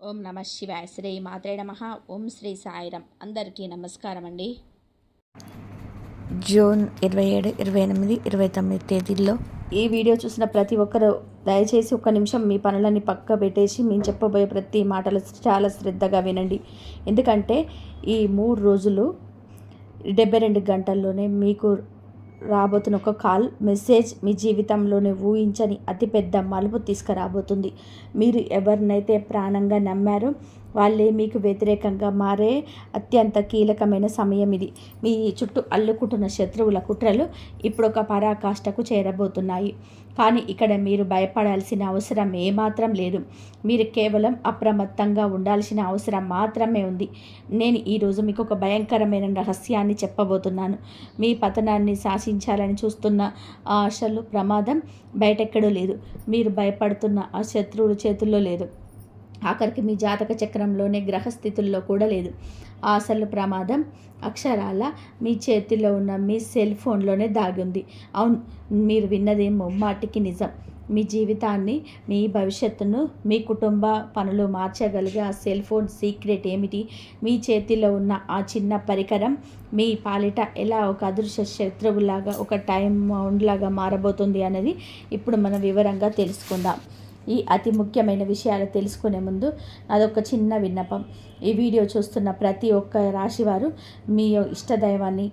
ఓం నమ శివాయ. శ్రీ మాత్రే నమ. ఓం శ్రీ సాయిరం. అందరికీ నమస్కారం అండి. జూన్ 27, 28, 29 తేదీల్లో ఈ వీడియో చూసిన ప్రతి ఒక్కరు దయచేసి ఒక్క నిమిషం మీ పనులని పక్క పెట్టేసి మేము చెప్పబోయే ప్రతి మాటలు చాలా శ్రద్ధగా వినండి. ఎందుకంటే ఈ 3 రోజులు 72 గంటల్లోనే మీకు రాబోతున్న ఒక కాల్ మెసేజ్ మీ జీవితంలోనే ఊహించని అతిపెద్ద మలుపు తీసుకురాబోతుంది. మీరు ఎవరినైతే ప్రాణంగా నమ్మారో వాళ్ళే మీకు వ్యతిరేకంగా మారే అత్యంత కీలకమైన సమయం ఇది. మీ చుట్టూ అల్లుకుంటున్న శత్రువుల కుట్రలు ఇప్పుడు ఒక పరాకాష్ఠకు చేరబోతున్నాయి. కానీ ఇక్కడ మీరు భయపడాల్సిన అవసరం ఏమాత్రం లేదు. మీరు కేవలం అప్రమత్తంగా ఉండాల్సిన అవసరం మాత్రమే ఉంది. నేను ఈరోజు మీకు ఒక భయంకరమైన రహస్యాన్ని చెప్పబోతున్నాను. మీ పతనాన్ని శాసించాలని చూస్తున్న ఆ అసలు ప్రమాదం బయటెక్కడో లేదు. మీరు భయపడుతున్న ఆ శత్రువుల చేతుల్లో లేదు. ఆఖరికి మీ జాతక చక్రంలోనే గ్రహస్థితుల్లో కూడా లేదు. ఆ అసలు ప్రమాదం అక్షరాల మీ చేతిలో ఉన్న మీ సెల్ ఫోన్లోనే దాగి ఉంది. అవును, మీరు విన్నది ముమ్మాటికి నిజం. మీ జీవితాన్ని, మీ భవిష్యత్తును, మీ కుటుంబ పనులు మార్చగలిగే ఆ సెల్ ఫోన్ సీక్రెట్ ఏమిటి? మీ చేతిలో ఉన్న ఆ చిన్న పరికరం మీ పాలిట ఎలా ఒక అదృశ్య శత్రువులాగా, ఒక టైం బౌండ్ లాగా మారబోతుంది అనేది ఇప్పుడు మనం వివరంగా తెలుసుకుందాం. ఈ అతి ముఖ్యమైన విషయాలు తెలుసుకునే ముందు అదొక చిన్న విన్నపం. ఈ వీడియో చూస్తున్న ప్రతి ఒక్క రాశివారు మీ ఇష్టదైవాన్ని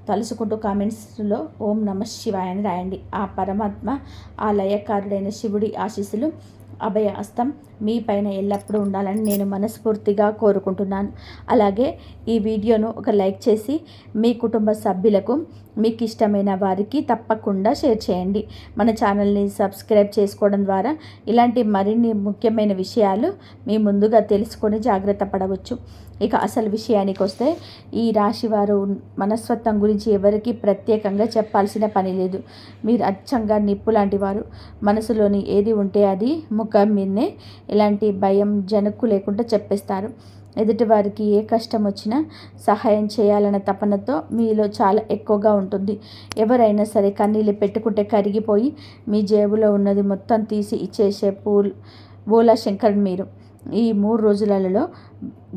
తలుసుకుంటూ కామెంట్స్లో ఓం నమ శివాయ అని రాయండి. ఆ పరమాత్మ, ఆ లయకారుడైన శివుడి ఆశీస్సులు, అభయ హస్తం మీ పైన ఎల్లప్పుడూ ఉండాలని నేను మనస్ఫూర్తిగా కోరుకుంటున్నాను. అలాగే ఈ వీడియోను ఒక లైక్ చేసి మీ కుటుంబ సభ్యులకు, మీకు ఇష్టమైన వారికి తప్పకుండా షేర్ చేయండి. మన ఛానల్ని సబ్స్క్రైబ్ చేసుకోవడం ద్వారా ఇలాంటి మరిన్ని ముఖ్యమైన విషయాలు మీ ముందుగా తెలుసుకొని జాగ్రత్త పడవచ్చు. ఇక అసలు విషయానికి వస్తే, ఈ రాశివారు మనస్తత్వం గురించి ఎవరికి ప్రత్యేకంగా చెప్పాల్సిన పని లేదు. మీరు అచ్చంగా నిప్పు లాంటి వారు. మనసులోని ఏది ఉంటే అది ముఖం మీదనే ఎలాంటి భయం జనక్కు లేకుండా చెప్పేస్తారు. ఎదుటివారికి ఏ కష్టం వచ్చినా సహాయం చేయాలన్న తపనతో మీలో చాలా ఎక్కువగా ఉంటుంది. ఎవరైనా సరే కన్నీళ్ళు పెట్టుకుంటే కరిగిపోయి మీ జేబులో ఉన్నది మొత్తం తీసి ఇచ్చేసే బోలా శంకర్ మీరు. ఈ 3 రోజులలో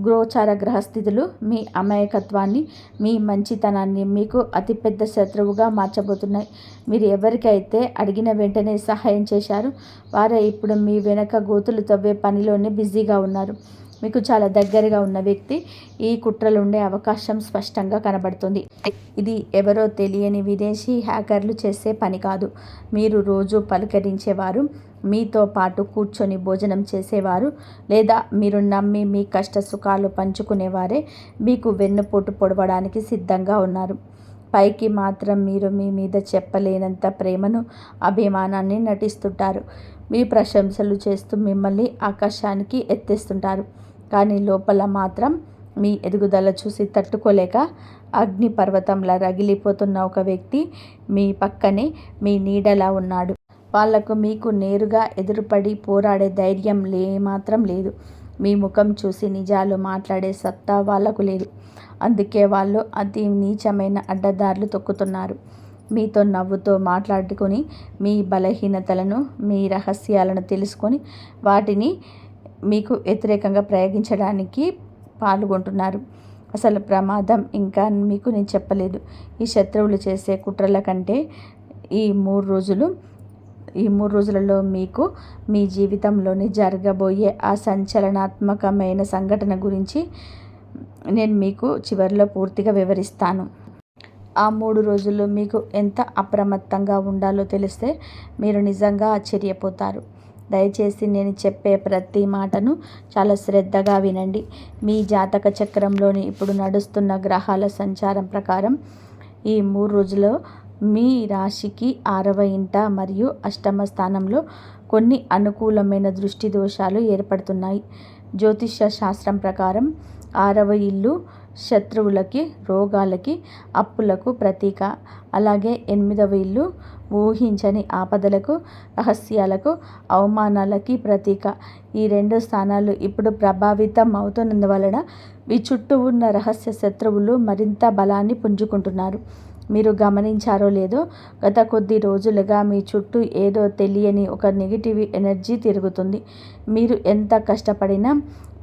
గోచార గ్రహస్థితులు మీ అమాయకత్వాన్ని, మీ మంచితనాన్ని మీకు అతిపెద్ద శత్రువుగా మార్చబోతున్నాయి. మీరు ఎవరికైతే అడిగిన వెంటనే సహాయం చేశారో వారే ఇప్పుడు మీ వెనక గోతులు తవ్వే పనిలోనే బిజీగా ఉన్నారు. మీకు చాలా దగ్గరగా ఉన్న వ్యక్తి ఈ కుట్రలు ఉండే అవకాశం స్పష్టంగా కనబడుతుంది. ఇది ఎవరో తెలియని విదేశీ హ్యాకర్లు చేసే పని కాదు. మీరు రోజు పలకరించేవారు, మీతో పాటు కూర్చొని భోజనం చేసేవారు, లేదా మీరు నమ్మి మీ కష్ట సుఖాలు పంచుకునేవారే మీకు వెన్నుపోటు పొడవడానికి సిద్ధంగా ఉన్నారు. పైకి మాత్రం మీరు మీ మీద చెప్పలేనంత ప్రేమను, అభిమానాన్ని నటిస్తుంటారు. మీ ప్రశంసలు చేస్తూ మిమ్మల్ని ఆకాశానికి ఎత్తేస్తుంటారు. కానీ లోపల మాత్రం మీ ఎదుగుదల చూసి తట్టుకోలేక అగ్నిపర్వతంలా రగిలిపోతున్న ఒక వ్యక్తి మీ పక్కనే మీ నీడలా ఉన్నాడు. వాళ్లకు మీకు నేరుగా ఎదురుపడి పోరాడే ధైర్యం మాత్రం లేదు. మీ ముఖం చూసి నిజాలు మాట్లాడే సత్తా వాళ్లకు లేదు. అందుకే వాళ్ళు అతి నీచమైన అడ్డదారులు తొక్కుతున్నారు. మీతో నవ్వుతో మాట్లాడుకొని, మీ బలహీనతలను, మీ రహస్యాలను తెలుసుకొని వాటిని మీకు వ్యతిరేకంగా ప్రయోగించడానికి పాల్గొంటున్నారు. అసలు ప్రమాదం ఇంకా మీకు నేను చెప్పలేదు. ఈ శత్రువులు చేసే కుట్రల కంటే ఈ 3 రోజులలో మీకు మీ జీవితంలోని జరగబోయే ఆ సంచలనాత్మకమైన సంఘటన గురించి నేను మీకు చివరిలో పూర్తిగా వివరిస్తాను. ఆ 3 రోజులు మీకు ఎంత అప్రమత్తంగా ఉండాలో తెలిస్తే మీరు నిజంగా ఆశ్చర్యపోతారు. దయచేసి నేను చెప్పే ప్రతి మాటను చాలా శ్రద్ధగా వినండి. మీ జాతక చక్రంలోని ఇప్పుడు నడుస్తున్న గ్రహాల సంచారం ప్రకారం ఈ 3 రోజుల్లో మీ రాశికి 6వ ఇంట మరియు 8వ స్థానంలో కొన్ని అనుకూలమైన దృష్టి దోషాలు ఏర్పడుతున్నాయి. జ్యోతిష్య శాస్త్రం ప్రకారం 6వ ఇల్లు శత్రువులకి, రోగాలకి, అప్పులకు ప్రతీక. అలాగే 8వ ఇల్లు ఊహించని ఆపదలకు, రహస్యాలకు, అవమానాలకి ప్రతీక. ఈ 2 స్థానాలు ఇప్పుడు ప్రభావితం అవుతున్నందువలన మీ చుట్టూ ఉన్న రహస్య శత్రువులు మరింత బలాన్ని పుంజుకుంటున్నారు. మీరు గమనించారో లేదో, గత కొద్ది రోజులుగా మీ చుట్టూ ఏదో తెలియని ఒక నెగిటివ్ ఎనర్జీ తిరుగుతుంది. మీరు ఎంత కష్టపడినా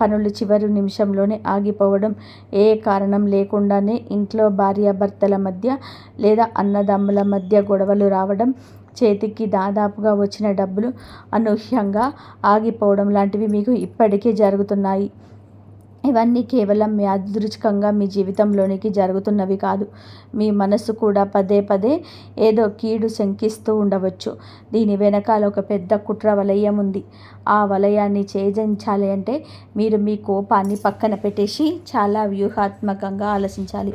పనులు చివరి నిమిషంలోనే ఆగిపోవడం, ఏ కారణం లేకుండానే ఇంట్లో భార్యాభర్తల మధ్య లేదా అన్నదమ్ముల మధ్య గొడవలు రావడం, చేతికి దాదాపుగా వచ్చిన డబ్బులు అనూహ్యంగా ఆగిపోవడం లాంటివి మీకు ఇప్పటికే జరుగుతున్నాయి. ఇవన్నీ కేవలం యాదృచ్ఛికంగా మీ జీవితంలోనికి జరుగుతున్నవి కాదు. మీ మనస్సు కూడా పదే పదే ఏదో కీడు శంకిస్తూ ఉండవచ్చు. దీని వెనకాల ఒక పెద్ద కుట్ర వలయం ఉంది. ఆ వలయాన్ని ఛేదించాలి అంటే మీరు మీ కోపాన్ని పక్కన పెట్టేసి చాలా వ్యూహాత్మకంగా ఆలోచించాలి.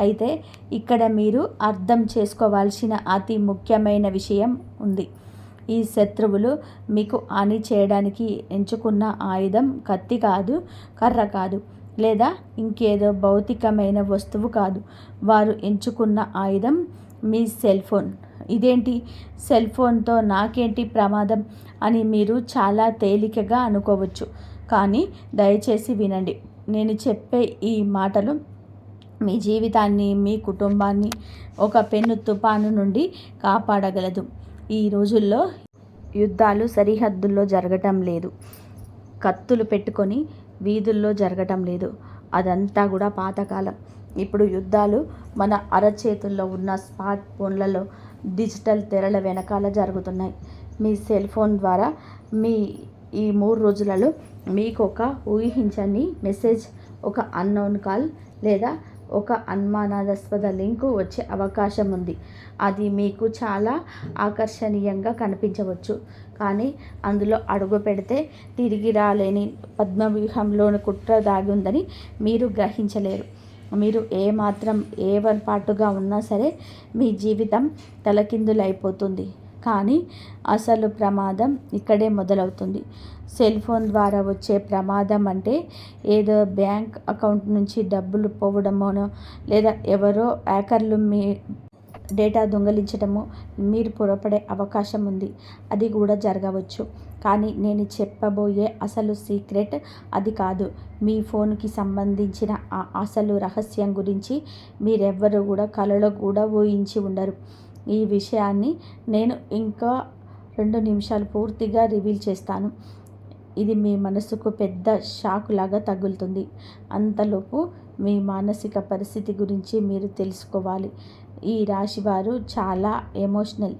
అయితే ఇక్కడ మీరు అర్థం చేసుకోవాల్సిన అతి ముఖ్యమైన విషయం ఉంది. ఈ శత్రువులు మీకు హాని చేయడానికి ఎంచుకున్న ఆయుధం కత్తి కాదు, కర్ర కాదు, లేదా ఇంకేదో భౌతికమైన వస్తువు కాదు. వారు ఎంచుకున్న ఆయుధం మీ సెల్ ఫోన్. ఇదేంటి, సెల్ ఫోన్తో నాకేంటి ప్రమాదం అని మీరు చాలా తేలికగా అనుకోవచ్చు. కానీ దయచేసి వినండి. నేను చెప్పే ఈ మాటలు మీ జీవితాన్ని, మీ కుటుంబాన్ని ఒక పెను తుఫాను నుండి కాపాడగలదు. ఈ రోజుల్లో యుద్ధాలు సరిహద్దుల్లో జరగటం లేదు, కత్తులు పెట్టుకొని వీధుల్లో జరగటం లేదు. అదంతా కూడా పాతకాలం. ఇప్పుడు యుద్ధాలు మన అరచేతుల్లో ఉన్న స్మార్ట్ ఫోన్లలో, డిజిటల్ తెరల వెనకాల జరుగుతున్నాయి. మీ సెల్ ఫోన్ ద్వారా ఈ 3 రోజులలో మీకు ఒక ఊహించని మెసేజ్, ఒక అన్నోన్ కాల్ లేదా ఒక అనుమానాస్పద లింకు వచ్చే అవకాశం ఉంది. అది మీకు చాలా ఆకర్షణీయంగా కనిపించవచ్చు. కానీ అందులో అడుగు పెడితే తిరిగి రాలేని పద్మవ్యూహంలోని కుట్ర దాగి ఉందని మీరు గ్రహించలేరు. మీరు ఏమాత్రం ఏమరపాటుగా ఉన్నా సరే మీ జీవితం తలకిందులైపోతుంది. కానీ అసలు ప్రమాదం ఇక్కడే మొదలవుతుంది. సెల్ ఫోన్ ద్వారా వచ్చే ప్రమాదం అంటే ఏదో బ్యాంక్ అకౌంట్ నుంచి డబ్బులు పోవడమోనో, లేదా ఎవరో హ్యాకర్లు మీ డేటా దొంగిలించడమో మీరు పొరపడే అవకాశం ఉంది. అది కూడా జరగవచ్చు. కానీ నేను చెప్పబోయే అసలు సీక్రెట్ అది కాదు. మీ ఫోన్కి సంబంధించిన ఆ అసలు రహస్యం గురించి మీరెవ్వరూ కూడా కలలో కూడా ఊహించి ఉండరు. ఈ విషయాన్ని నేను ఇంకా 2 నిమిషాలు పూర్తిగా రివీల్ చేస్తాను. ఇది మీ మనసుకు పెద్ద షాక్ లాగా తగులుతుంది. అంతలోపు మీ మానసిక పరిస్థితి గురించి మీరు తెలుసుకోవాలి. ఈ రాశివారు చాలా ఎమోషనల్.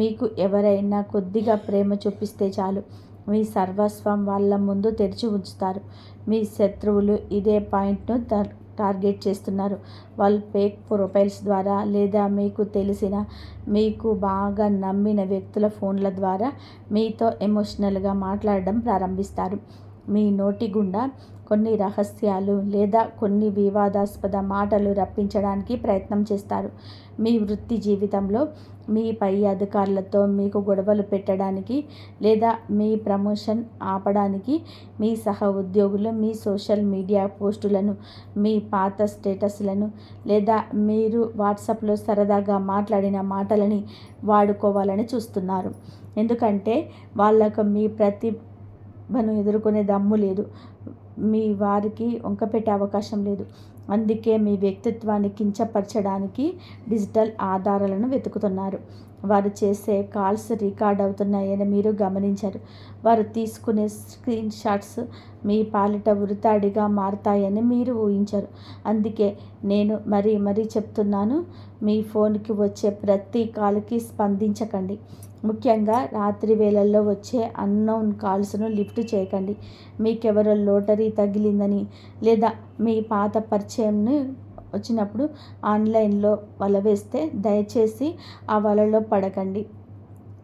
మీకు ఎవరైనా కొద్దిగా ప్రేమ చూపిస్తే చాలు, మీ సర్వస్వం వాళ్ళ ముందు తెరిచి ఉంచుతారు. మీ శత్రువులు ఇదే పాయింట్ను టార్గెట్ చేస్తున్నారు. వాళ్ళు ఫేక్ ప్రొఫైల్స్ ద్వారా లేదా మీకు తెలిసిన, మీకు బాగా నమ్మిన వ్యక్తుల ఫోన్ల ద్వారా మీతో ఎమోషనల్గా మాట్లాడడం ప్రారంభిస్తారు. మీ నోటి గుండా కొన్ని రహస్యాలు లేదా కొన్ని వివాదాస్పద మాటలు రప్పించడానికి ప్రయత్నం చేస్తారు. మీ వృత్తి జీవితంలో మీ పై అధికారులతో మీకు గొడవలు పెట్టడానికి లేదా మీ ప్రమోషన్ ఆపడానికి మీ సహ ఉద్యోగులు మీ సోషల్ మీడియా పోస్టులను, మీ పాత స్టేటస్లను లేదా మీరు వాట్సాప్లో సరదాగా మాట్లాడిన మాటలని వాడుకోవాలని చూస్తున్నారు. ఎందుకంటే వాళ్ళకు మీ ప్రతిభను ఎదుర్కొనే దమ్ము లేదు, మీ వారికి వంకపెట్టే అవకాశం లేదు. అందుకే మీ వ్యక్తిత్వాన్ని కించపరచడానికి డిజిటల్ ఆధారాలను వెతుకుతున్నారు. వారు చేసే కాల్స్ రికార్డ్ అవుతున్నాయని మీరు గమనించరు. వారు తీసుకునే స్క్రీన్ షాట్స్ మీ పాలిట ఉరితాడిగా మారతాయని మీరు ఊహించరు. అందుకే నేను మరీ చెప్తున్నాను, మీ ఫోన్కి వచ్చే ప్రతి కాల్కి స్పందించకండి. ముఖ్యంగా రాత్రి వేళల్లో వచ్చే అన్నోన్ కాల్స్ను లిఫ్ట్ చేయకండి. మీకెవరో లోటరీ తగిలిందని లేదా మీ పాత పరిచయంని వచ్చినప్పుడు ఆన్లైన్లో వల వేస్తే దయచేసి ఆ వలలో పడకండి.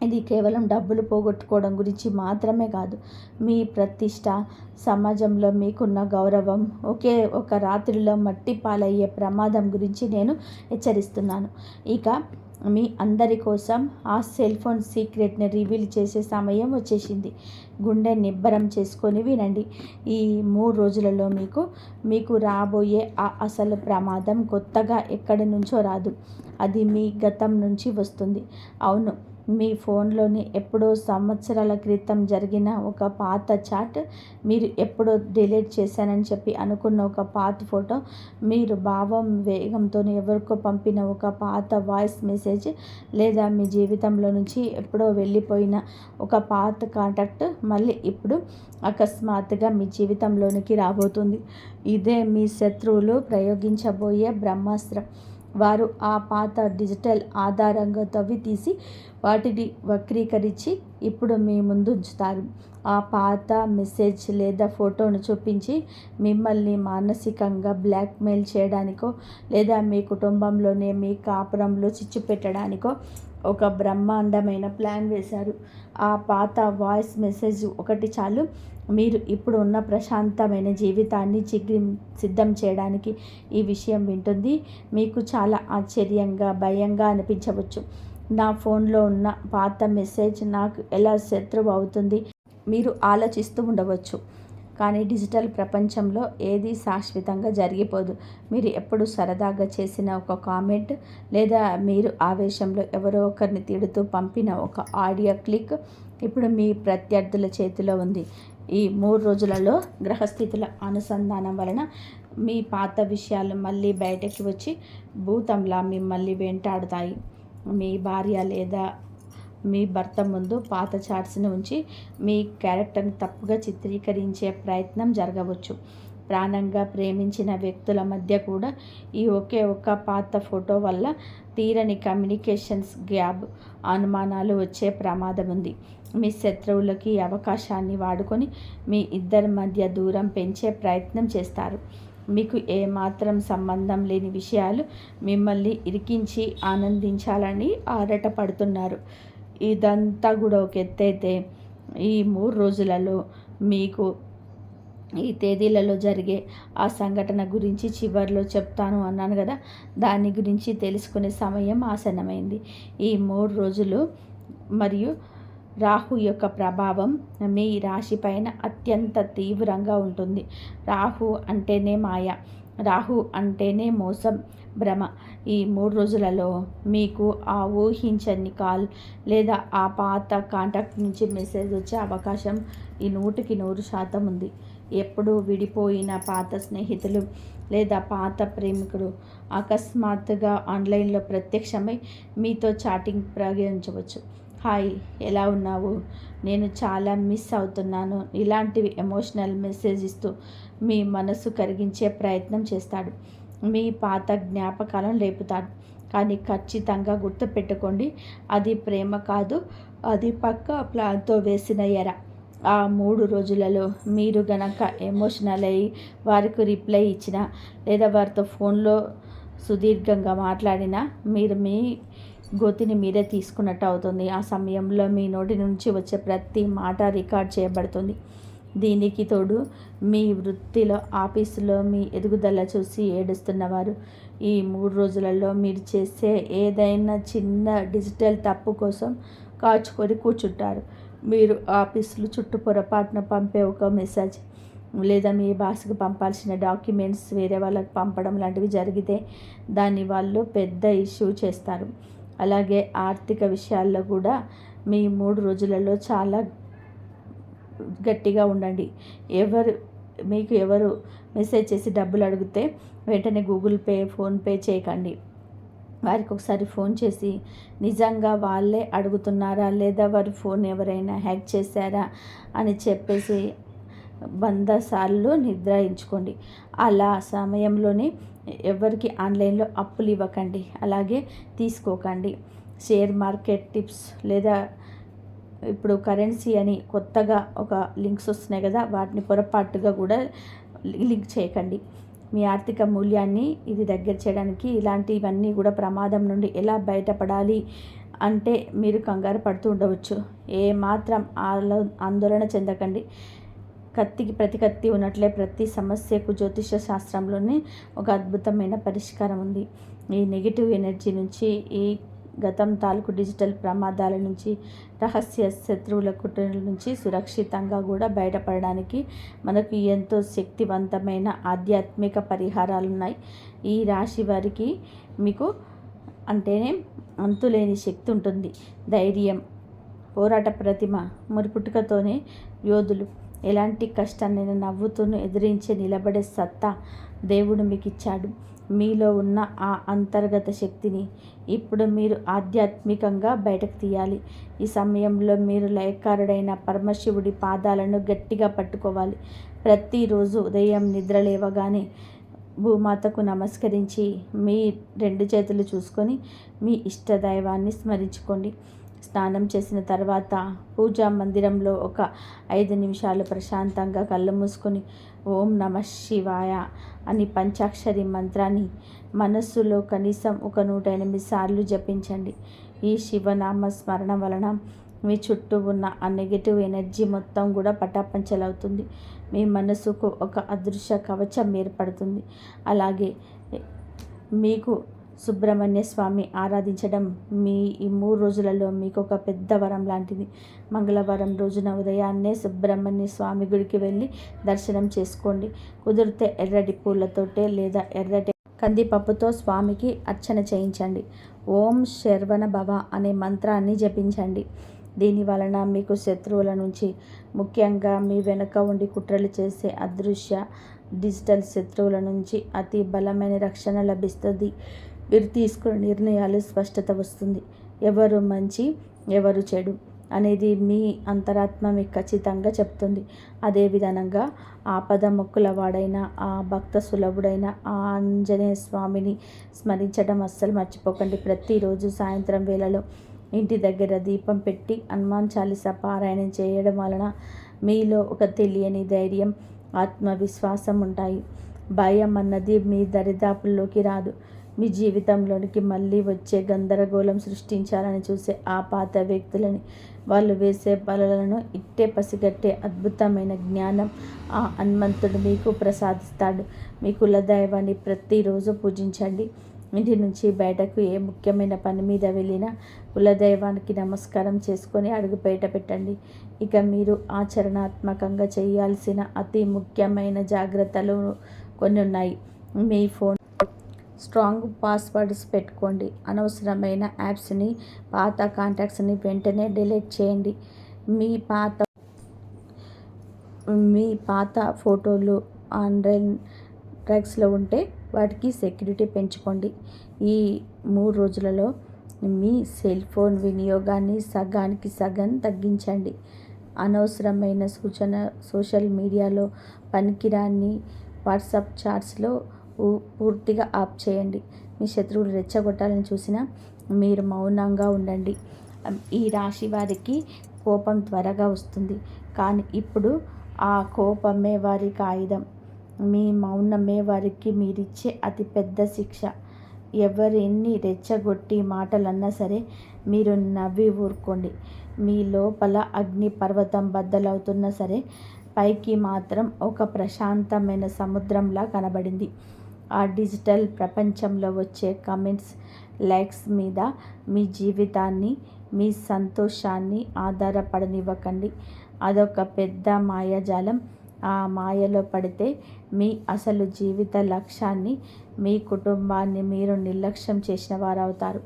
ఇది కేవలం డబ్బులు పోగొట్టుకోవడం గురించి మాత్రమే కాదు. మీ ప్రతిష్ట, సమాజంలో మీకున్న గౌరవం ఒకే ఒక రాత్రిలో మట్టి పాలయ్యే ప్రమాదం గురించి నేను హెచ్చరిస్తున్నాను. ఇక మీ అందరి కోసం ఆ సెల్ ఫోన్ సీక్రెట్ని రివీల్ చేసే సమయం వచ్చేసింది. గుండె నిబ్బరం చేసుకొని వినండి. ఈ 3 రోజులలో మీకు రాబోయే ఆ అసలు ప్రమాదం కొత్తగా ఎక్కడి నుంచో రాదు. అది మీ గతం నుంచి వస్తుంది. అవును, మీ ఫోన్లోని ఎప్పుడో సంవత్సరాల క్రితం జరిగిన ఒక పాత చాట్, మీరు ఎప్పుడో డిలీట్ చేశానని చెప్పి అనుకున్న ఒక పాత ఫోటో, మీరు భావం వేగంతో ఎవరికో పంపిన ఒక పాత వాయిస్ మెసేజ్, లేదా మీ జీవితంలో నుంచి ఎప్పుడో వెళ్ళిపోయిన ఒక పాత కాంటాక్ట్ మళ్ళీ ఇప్పుడు అకస్మాత్తుగా మీ జీవితంలోనికి రాబోతుంది. ఇదే మీ శత్రువులు ప్రయోగించబోయే బ్రహ్మాస్త్రం. వారు ఆ పాత డిజిటల్ ఆధారంగా తవ్వి తీసి వాటిని వక్రీకరించి ఇప్పుడు మీ ముందు ఉంచుతారు. ఆ పాత మెసేజ్ లేదా ఫోటోను చూపించి మిమ్మల్ని మానసికంగా బ్లాక్మెయిల్ చేయడానికో, లేదా మీ కుటుంబంలోనే మీ కాపురంలో చిచ్చు పెట్టడానికో ఒక బ్రహ్మాండమైన ప్లాన్ వేశారు. ఆ పాత వాయిస్ మెసేజ్ ఒకటి చాలు మీరు ఇప్పుడు ఉన్న ప్రశాంతమైన జీవితాన్ని సిద్ధం చేయడానికి. ఈ విషయం వింటుంది మీకు చాలా ఆశ్చర్యంగా, భయంగా అనిపించవచ్చు. నా ఫోన్లో ఉన్న పాత మెసేజ్ నాకు ఎలా శత్రువు అవుతుంది మీరు ఆలోచిస్తూ ఉండవచ్చు. కానీ డిజిటల్ ప్రపంచంలో ఏది శాశ్వతంగా జరిగిపోదు. మీరు ఎప్పుడు సరదాగా చేసిన ఒక కామెంట్, లేదా మీరు ఆవేశంలో ఎవరో ఒకరిని తిడుతూ పంపిన ఒక ఆడియో క్లిక్ ఇప్పుడు మీ ప్రత్యర్థుల చేతిలో ఉంది. ఈ 3 రోజులలో గ్రహస్థితుల అనుసంధానం వలన మీ పాత విషయాలు మళ్ళీ బయటకి వచ్చి భూతంలా మిమ్మల్ని వెంటాడుతాయి. మీ భార్య లేదా మీ భర్త ముందు పాత చాట్స్ని ఉంచి మీ క్యారెక్టర్ని తప్పుగా చిత్రీకరించే ప్రయత్నం జరగవచ్చు. ప్రాణంగా ప్రేమించిన వ్యక్తుల మధ్య కూడా ఈ ఒకే ఒక్క పాత ఫోటో వల్ల తీరని కమ్యూనికేషన్స్ గ్యాప్, అనుమానాలు వచ్చే ప్రమాదం ఉంది. మీ శత్రువులకి ఈ అవకాశాన్ని వాడుకొని మీ ఇద్దరి మధ్య దూరం పెంచే ప్రయత్నం చేస్తారు. మీకు ఏమాత్రం సంబంధం లేని విషయాలు మిమ్మల్ని ఇరికించి ఆనందించాలని ఆరాటపడుతున్నారు. ఇదంతా కూడా ఒక ఎత్తైతే, ఈ 3 రోజులలో మీకు ఈ తేదీలలో జరిగే ఆ సంఘటన గురించి చివరిలో చెప్తాను అన్నాను కదా, దాని గురించి తెలుసుకునే సమయం ఆసన్నమైంది. ఈ 3 రోజులు మరియు రాహు యొక్క ప్రభావం మీ రాశి పైన అత్యంత తీవ్రంగా ఉంటుంది. రాహు అంటేనే మాయ, రాహు అంటేనే మోసం, భ్రమ. ఈ 3 రోజులలో మీకు ఆ ఊహించని కాల్ లేదా ఆ పాత కాంటాక్ట్ నుంచి మెసేజ్ వచ్చే అవకాశం ఈ 100% ఉంది. ఎప్పుడూ విడిపోయిన పాత స్నేహితులు లేదా పాత ప్రేమికుడు అకస్మాత్తుగా ఆన్లైన్లో ప్రత్యక్షమై మీతో చాటింగ్ ప్రారంభించవచ్చు. హాయ్, ఎలా ఉన్నావు, నేను చాలా మిస్ అవుతున్నాను, ఇలాంటివి ఎమోషనల్ మెసేజ్ ఇస్తూ మీ మనసు కరిగించే ప్రయత్నం చేస్తాడు. మీ పాత జ్ఞాపకాలను లేపుతాడు. కానీ ఖచ్చితంగా గుర్తుపెట్టుకోండి, అది ప్రేమ కాదు, అది పక్కా ప్లాన్తో వేసిన ఎర. ఆ 3 రోజులలో మీరు గనక ఎమోషనల్ అయ్యి వారికి రిప్లై ఇచ్చినా, లేదా వారితో ఫోన్లో సుదీర్ఘంగా మాట్లాడినా మీరు మీ గోతిని మీరే తీసుకున్నట్టు అవుతుంది. ఆ సమయంలో మీ నోటి నుంచి వచ్చే ప్రతి మాట రికార్డ్ చేయబడుతుంది. దీనికి తోడు మీ వృత్తిలో, ఆఫీసులో మీ ఎదుగుదల చూసి ఏడుస్తున్నవారు ఈ 3 రోజులలో మీరు చేసే ఏదైనా చిన్న డిజిటల్ తప్పు కోసం కాచుకొని కూర్చుంటారు. మీరు ఆఫీసులో చుట్టూ పొరపాటున పంపే ఒక మెసేజ్, లేదా మీ బాస్కి పంపాల్సిన డాక్యుమెంట్స్ వేరే వాళ్ళకి పంపడం లాంటివి జరిగితే దాన్ని వాళ్ళు పెద్ద ఇష్యూ చేస్తారు. అలాగే ఆర్థిక విషయాల్లో కూడా మీ 3 రోజులలో చాలా గట్టిగా ఉండండి. ఎవరు మెసేజ్ చేసి డబ్బులు అడిగితే వెంటనే గూగుల్ పే, ఫోన్పే చేయకండి. వారికి ఒకసారి ఫోన్ చేసి నిజంగా వాళ్ళే అడుగుతున్నారా, లేదా వారి ఫోన్ ఎవరైనా హ్యాక్ చేశారా అని చెప్పేసి 100 సార్లు నిద్రాయించుకోండి. అలా సమయంలోనే ఎవరికి ఆన్లైన్లో అప్పులు ఇవ్వకండి, అలాగే తీసుకోకండి. షేర్ మార్కెట్ టిప్స్ లేదా ఇప్పుడు కరెన్సీ అని కొత్తగా ఒక లింక్స్ వస్తున్నాయి కదా, వాటిని పొరపాటుగా కూడా లింక్ చేయకండి. మీ ఆర్థిక మూల్యాన్ని ఇది దగ్గర చేయడానికి ఇలాంటివన్నీ కూడా ప్రమాదం నుండి ఎలా బయటపడాలి అంటే మీరు కంగారు పడుతూ ఉండవచ్చు. ఏమాత్రం ఆందోళన చెందకండి. కత్తికి ప్రతి కత్తి ఉన్నట్లే ప్రతి సమస్యకు జ్యోతిష శాస్త్రంలోనే ఒక అద్భుతమైన పరిష్కారం ఉంది. ఈ నెగిటివ్ ఎనర్జీ నుంచి, ఈ గతం తాలూకు డిజిటల్ ప్రమాదాల నుంచి, రహస్య శత్రువుల కుట్రల నుంచి సురక్షితంగా కూడా బయటపడడానికి మనకు ఎంతో శక్తివంతమైన ఆధ్యాత్మిక పరిహారాలు ఉన్నాయి. ఈ రాశి వారికి మీకు అంటేనే అంతులేని శక్తి ఉంటుంది. ధైర్యం, పోరాట ప్రతిమ, మరి పుట్టుకతోనే యోధులు. ఎలాంటి కష్టాన్నైనా నవ్వుతూనే ఎదిరించి నిలబడే సత్తా దేవుడు మీకు ఇచ్చాడు. మీలో ఉన్న ఆ అంతర్గత శక్తిని ఇప్పుడు మీరు ఆధ్యాత్మికంగా బయటకు తీయాలి. ఈ సమయంలో మీరు లయకారుడైన పరమశివుడి పాదాలను గట్టిగా పట్టుకోవాలి. ప్రతిరోజు ఉదయం నిద్ర లేవగానే భూమాతకు నమస్కరించి మీ 2 చేతులు చూసుకొని మీ ఇష్టదైవాన్ని స్మరించుకోండి. స్నానం చేసిన తర్వాత పూజా మందిరంలో ఒక 5 నిమిషాలు ప్రశాంతంగా కళ్ళు మూసుకొని ఓం నమః శివాయ అని పంచాక్షరి మంత్రాన్ని మనస్సులో కనీసం ఒక 108 సార్లు జపించండి. ఈ శివనామ స్మరణ వలన మీ చుట్టూ ఉన్న ఆ నెగిటివ్ ఎనర్జీ మొత్తం కూడా పటాపంచలవుతుంది. మీ మనసుకు ఒక అదృశ్య కవచం ఏర్పడుతుంది. అలాగే మీకు సుబ్రహ్మణ్య స్వామి ఆరాధించడం ఈ 3 రోజులలో మీకు ఒక పెద్ద వరం లాంటిది. మంగళవారం రోజున ఉదయాన్నే సుబ్రహ్మణ్య స్వామి గుడికి వెళ్ళి దర్శనం చేసుకోండి. కుదిరితే ఎర్రటి పూలతోటే లేదా ఎర్రటి కందిపప్పుతో స్వామికి అర్చన చేయించండి. ఓం శరవణ భవ అనే మంత్రాన్ని జపించండి. దీని వలన మీకు శత్రువుల నుంచి, ముఖ్యంగా మీ వెనుక ఉండి కుట్రలు చేసే అదృశ్య డిజిటల్ శత్రువుల నుంచి అతి బలమైన రక్షణ లభిస్తుంది. మీరు తీసుకునే నిర్ణయాలు స్పష్టత వస్తుంది. ఎవరు మంచి ఎవరు చెడు అనేది మీ అంతరాత్మ మీకు ఖచ్చితంగా చెప్తుంది. అదే విధంగా ఆపద మొక్కుల వాడైన ఆ భక్త సులభుడైన ఆ ఆంజనేయ స్వామిని స్మరించడం అస్సలు మర్చిపోకండి. ప్రతిరోజు సాయంత్రం వేళలో ఇంటి దగ్గర దీపం పెట్టి హనుమాన్ చాలీసా పారాయణం చేయడం వలన మీలో ఒక తెలియని ధైర్యం, ఆత్మవిశ్వాసం ఉంటాయి. భయం అన్నది మీ దరిదాపుల్లోకి రాదు. మీ జీవితంలోనికి మళ్ళీ వచ్చే గందరగోళం సృష్టించాలని చూసే ఆ పాత వ్యక్తులని, వాళ్ళు వేసే బలలను ఇట్టే పసిగట్టే అద్భుతమైన జ్ఞానం ఆ హనుమంతుడు మీకు ప్రసాదిస్తాడు. మీ కులదైవాన్ని ప్రతిరోజు పూజించండి. ఇంటి నుంచి బయటకు ఏ ముఖ్యమైన పని మీద వెళ్ళినా కులదైవానికి నమస్కారం చేసుకొని అడుగు బయట పెట్టండి. ఇక మీరు ఆచరణాత్మకంగా చేయాల్సిన అతి ముఖ్యమైన జాగ్రత్తలు కొన్ని ఉన్నాయి. మీ ఫోన్ స్ట్రాంగ్ పాస్వర్డ్స్ పెట్టుకోండి. అనవసరమైన యాప్స్ని, పాత కాంటాక్ట్స్ని వెంటనే డిలీట్ చేయండి. మీ పాత ఫోటోలు ఆన్లైన్ డ్రగ్స్లో ఉంటే వాటికి సెక్యూరిటీ పెంచుకోండి. ఈ 3 రోజులలో మీ సెల్ ఫోన్ వినియోగాన్ని సగానికి సగం తగ్గించండి. అనవసరమైన సోషల్ మీడియాలో పనికిరాని వాట్సాప్ చాట్స్లో పూర్తిగా ఆఫ్ చేయండి. మీ శత్రువులు రెచ్చగొట్టాలని చూసినా మీరు మౌనంగా ఉండండి. ఈ రాశి వారికి కోపం త్వరగా వస్తుంది, కానీ ఇప్పుడు ఆ కోపమే వారికి ఆయుధం. మీ మౌనమే వారికి మీరిచ్చే అతిపెద్ద శిక్ష. ఎవరెన్ని రెచ్చగొట్టి మాటలన్నా సరే మీరు నవ్వి ఊరుకోండి. మీ లోపల అగ్ని పర్వతం బద్దలవుతున్నా సరే పైకి మాత్రం ఒక ప్రశాంతమైన సముద్రంలా కనబడింది. ఆ డిజిటల్ ప్రపంచంలో వచ్చే కమెంట్స్, లైక్స్ మీద మీ జీవితాన్ని, మీ సంతోషాన్ని ఆధారపడనివ్వకండి. అదొక పెద్ద మాయాజాలం. ఆ మాయలో పడితే మీ అసలు జీవిత లక్ష్యాన్ని, మీ కుటుంబాన్ని మీరు నిర్లక్ష్యం చేసిన వారవుతారు.